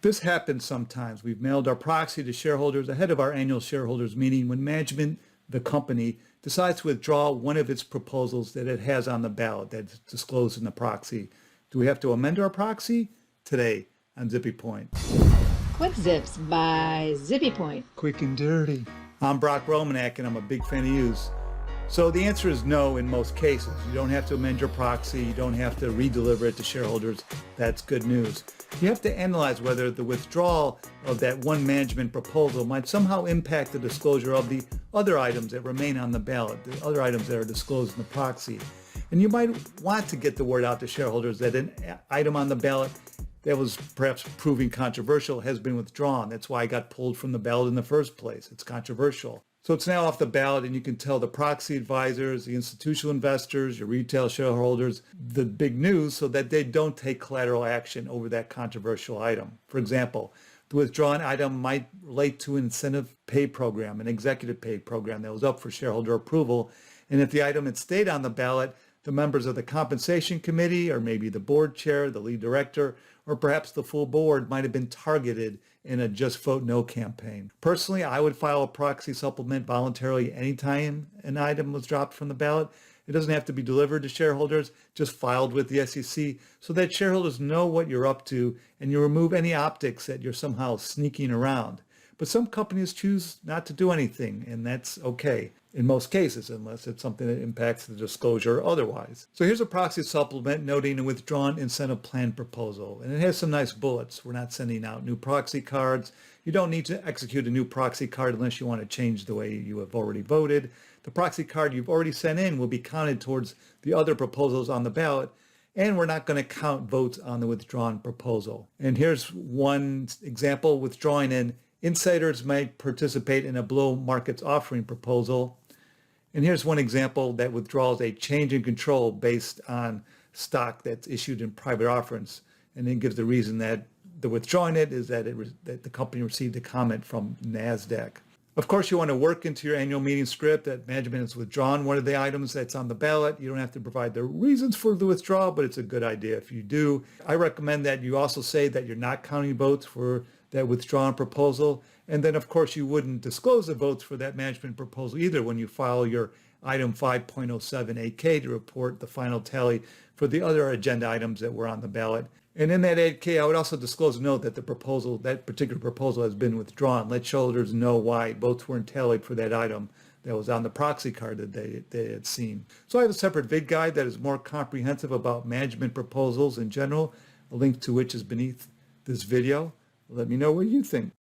This happens sometimes. We've mailed our proxy to shareholders ahead of our annual shareholders meeting when management, the company, decides to withdraw one of its proposals that it has on the ballot that's disclosed in the proxy. Do we have to amend our proxy? Today on Zippy Point. Quick Zips by Zippy Point. Quick and dirty. I'm Brock Romanek and I'm a big fan of yous. So the answer is no in most cases. You don't have to amend your proxy. You don't have to redeliver it to shareholders. That's good news. You have to analyze whether the withdrawal of that one management proposal might somehow impact the disclosure of the other items that remain on the ballot, the other items that are disclosed in the proxy. And you might want to get the word out to shareholders that an item on the ballot that was perhaps proving controversial has been withdrawn. That's why it got pulled from the ballot in the first place. It's controversial. So it's now off the ballot, and you can tell the proxy advisors, the institutional investors, your retail shareholders, the big news so that they don't take collateral action over that controversial item. For example, the withdrawn item might relate to an incentive pay program, an executive pay program that was up for shareholder approval. And if the item had stayed on the ballot, the members of the compensation committee, or maybe the board chair, the lead director, or perhaps the full board might have been targeted in a Just Vote No campaign. Personally, I would file a proxy supplement voluntarily anytime an item was dropped from the ballot. It doesn't have to be delivered to shareholders, just filed with the SEC so that shareholders know what you're up to and you remove any optics that you're somehow sneaking around. But some companies choose not to do anything, and that's okay in most cases, unless it's something that impacts the disclosure or otherwise. So here's a proxy supplement noting a withdrawn incentive plan proposal, and it has some nice bullets. We're not sending out new proxy cards. You don't need to execute a new proxy card unless you want to change the way you have already voted. The proxy card you've already sent in will be counted towards the other proposals on the ballot, and we're not going to count votes on the withdrawn proposal. And here's one example: withdrawing an insiders might participate in a below markets offering proposal. And here's one example that withdraws a change in control based on stock that's issued in private offerings. And then gives the reason that the withdrawing it is that that the company received a comment from NASDAQ. Of course, you want to work into your annual meeting script that management has withdrawn one of the items that's on the ballot. You don't have to provide the reasons for the withdrawal, but it's a good idea if you do. I recommend that you also say that you're not counting votes for that withdrawn proposal. And then, of course, you wouldn't disclose the votes for that management proposal either when you file your item 5.07 8K to report the final tally for the other agenda items that were on the ballot. And in that 8K, I would also disclose a note that the proposal, that particular proposal has been withdrawn. Let shareholders know why votes weren't tallied for that item that was on the proxy card that they had seen. So I have a separate Vid-Guide that is more comprehensive about management proposals in general, a link to which is beneath this video. Let me know what you think.